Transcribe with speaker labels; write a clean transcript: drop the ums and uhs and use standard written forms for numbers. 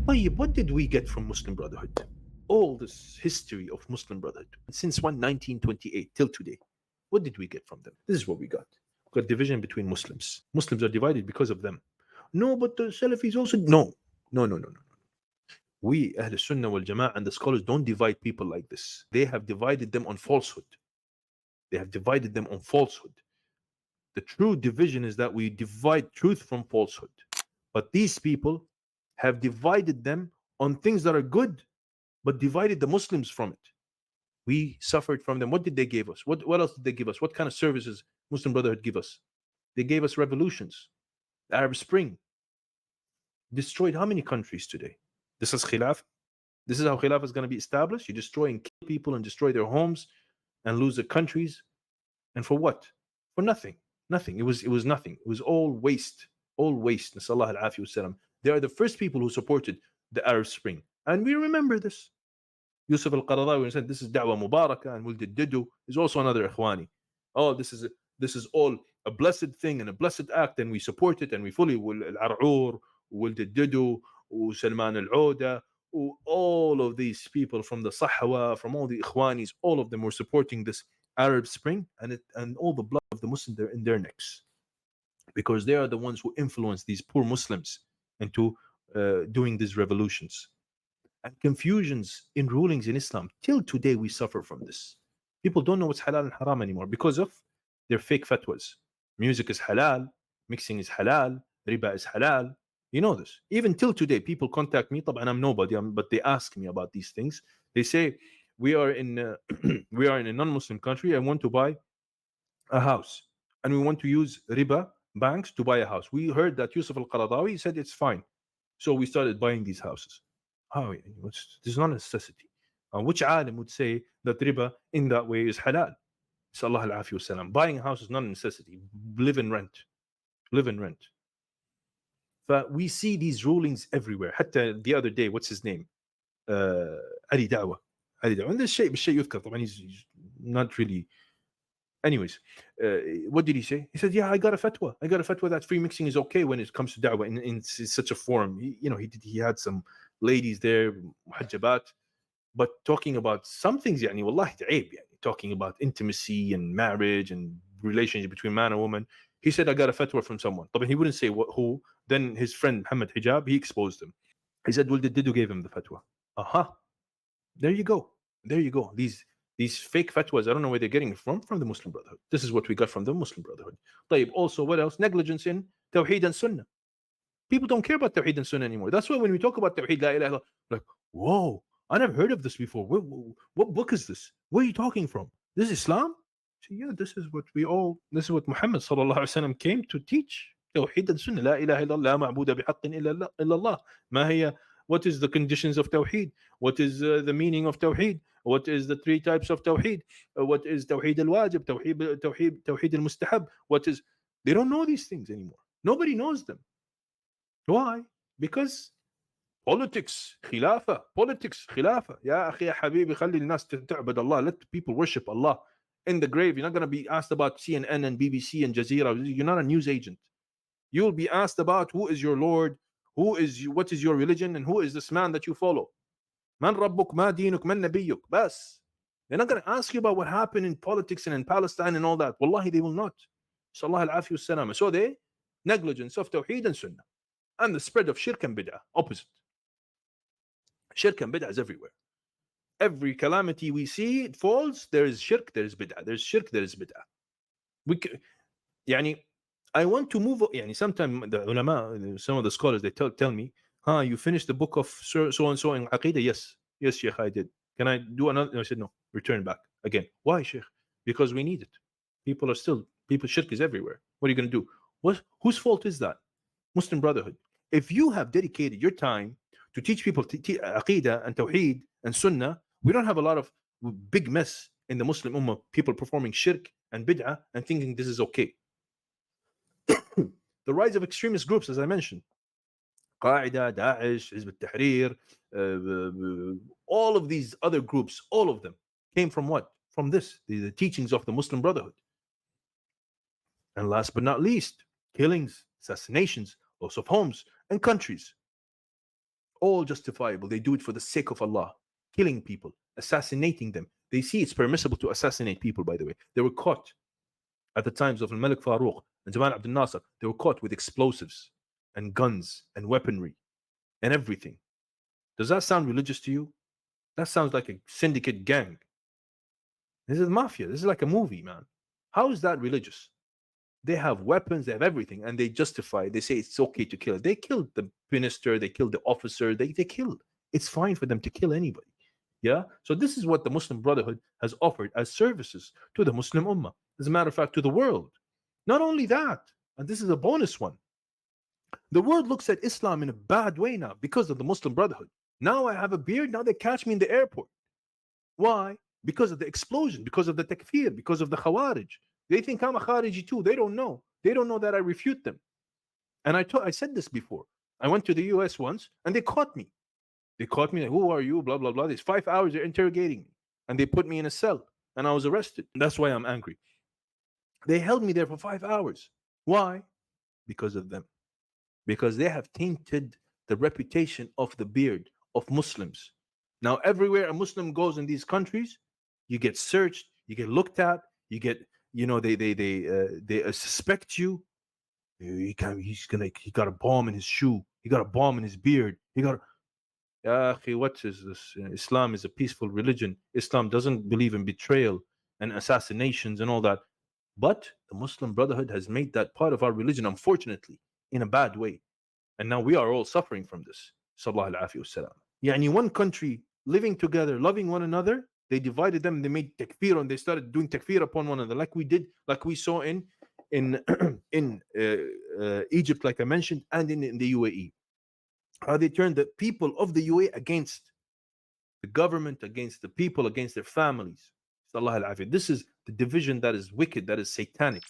Speaker 1: طيب, what did we get from Muslim Brotherhood? All this history of Muslim Brotherhood since 1928 till today. What did we get from them? This is what we got. We got division between Muslims. Muslims are divided because of them. No, but the Salafis also. No, no, no, no, no. We, Ahl Sunnah wal Jama'ah, and the scholars don't divide people like this. They have divided them on falsehood. They have divided them on falsehood. The true division is that we divide truth from falsehood. But these people have divided them on things that are good, but divided the Muslims from it. We suffered from them. What did they give us? What else did they give us? What kind of services Muslim Brotherhood give us? They gave us revolutions. The Arab Spring destroyed how many countries today? This is Khilaf. This is how Khilaf is going to be established. You destroy and kill people and destroy their homes and lose their countries. And for what? For nothing. Nothing. It was nothing. It was all waste. All waste. Nasallahu al-afi wasalam. They are the first people who supported the Arab Spring. And we remember this. Yusuf al-Qaradawi said this is Da'wah Mubarakah, and Wuld al-Didu is also another Ikhwani. Oh, this is all a blessed thing and a blessed act, and we support it, and we fully al-Ar'ur, Wuld al-Didu, Salman al-Oda, all of these people from the Sahwa, from all the Ikhwanis, all of them were supporting this Arab Spring, and all the blood of the Muslims are in their necks, because they are the ones who influenced these poor Muslims into doing these revolutions and confusions in rulings in Islam. Till today, we suffer from this. People don't know what's halal and haram anymore because of their fake fatwas. Music is halal, mixing is halal, riba is halal. You know this. Even till today, people contact me, and I'm nobody, but they ask me about these things. They say, we are in we are in a non-Muslim country and want to buy a house, and we want to use riba banks to buy a house. We heard that Yusuf al-Qaradawi said it's fine, so we started buying these houses. Oh, this is not a necessity. Which alim would say that riba in that way is halal? Sallallahu alaihi wasallam. Buying a house is not a necessity. Live and rent. Live and rent. But we see these rulings everywhere. Hatta the other day, what's his name? Ali Dawah. Ali Dawah. And this Shaykh Yudhkar, he's not really. Anyways, what did he say? He said, yeah, I got a fatwa. I got a fatwa that free mixing is okay when it comes to da'wah in such a form. He had some ladies there, muhajjabat, but talking about some things, wallahi ta'ib, talking about intimacy and marriage and relationship between man and woman. He said, I got a fatwa from someone. But he wouldn't say who. Then his friend, Muhammad Hijab, he exposed him. He said, well, Didu gave him the fatwa. There you go. There you go. These fake fatwas, I don't know where they're getting it from the Muslim Brotherhood. This is what we got from the Muslim Brotherhood. Also, what else? Negligence in Tawheed and Sunnah. People don't care about Tawheed and Sunnah anymore. That's why when we talk about Tawheed, La ilaha illallah, like, whoa, I never heard of this before. What book is this? Where are you talking from? This is Islam? So yeah, this is what Muhammad sallallahu alaihi wasallam came to teach. Tawheed and Sunnah. La ilaha illallah, la ma'buda bihaqqin illa Allah. Ma hiya. What is the conditions of Tawheed? What is the meaning of Tawheed? What is the three types of Tawheed? What is Tawheed al-Wajib? Tawheed al-Mustahab? They don't know these things anymore. Nobody knows them. Why? Because politics, khilafa. Ya akhi, ya habibi, khalli al-nas ta'bad Allah. Let people worship Allah. In the grave, you're not going to be asked about CNN and BBC and Jazeera. You're not a news agent. You'll be asked about who is your Lord, what is your religion, and who is this man that you follow. Man rabbuk, ma dinuk, man nabiyuk. Bas. They're not going to ask you about what happened in politics and in Palestine and all that. Wallahi, they will not. Sallallahu alaihi wasallam. So they negligence of Tawheed and Sunnah. And the spread of shirk and bid'ah. Opposite. Shirk and bid'ah is everywhere. Every calamity we see, it falls, there is shirk, there is bid'ah. There's shirk, there is bid'ah. I want to move. Sometimes the ulama, some of the scholars, they tell me, you finished the book of so and so in Aqidah? Yes, Sheikh, I did. Can I do another? I said, no, return back again. Why, Sheikh? Because we need it. Shirk is everywhere. What are you going to do? Whose fault is that? Muslim Brotherhood. If you have dedicated your time to teach people Aqidah and Tawheed and Sunnah, we don't have a lot of big mess in the Muslim Ummah, people performing shirk and bid'ah and thinking this is okay. The rise of extremist groups, as I mentioned, Qaeda, Daesh, Hizb al-Tahrir, all of these other groups, all of them came from what? From this, the teachings of the Muslim Brotherhood. And last but not least, killings, assassinations, loss of homes and countries. all justifiable. They do it for the sake of Allah, killing people, assassinating them. They see it's permissible to assassinate people, by the way. They were caught at the times of Malik Farouk and Jamal Abdel Nasser. They were caught with explosives and guns and weaponry and everything. Does that sound religious to you? That sounds like a syndicate gang. This is mafia. This is like a movie, man. How is that religious? They have weapons, they have everything, and they justify, they say it's okay to kill. They killed the minister, they killed the officer, they killed. It's fine for them to kill anybody. Yeah? So this is what the Muslim Brotherhood has offered as services to the Muslim Ummah. As a matter of fact, to the world. Not only that, and this is a bonus one, the world looks at Islam in a bad way now because of the Muslim Brotherhood. Now I have a beard, now they catch me in the airport. Why? Because of the explosion, because of the takfir, because of the Khawarij. They think I'm a Khariji too. They don't know. They don't know that I refute them. And I said this before. I went to the US once and they caught me. They caught me like, who are you? Blah, blah, blah. These 5 hours they're interrogating me. And they put me in a cell and I was arrested. That's why I'm angry. They held me there for 5 hours. Why? Because of them. Because they have tainted the reputation of the beard of Muslims. Now, everywhere a Muslim goes in these countries, you get searched, you get looked at, you get, they suspect you. He got a bomb in his shoe. He got a bomb in his beard. What is this? Islam is a peaceful religion. Islam doesn't believe in betrayal and assassinations and all that. But the Muslim Brotherhood has made that part of our religion, unfortunately, in a bad way. And now we are all suffering from this. Sallallahu alaihi wasallam. Yani one country living together, loving one another, they divided them, they made takfir, and they started doing takfir upon one another, like we saw in Egypt, like I mentioned, and in the UAE. How they turned the people of the UAE against the government, against the people, against their families. This is the division that is wicked, that is satanic.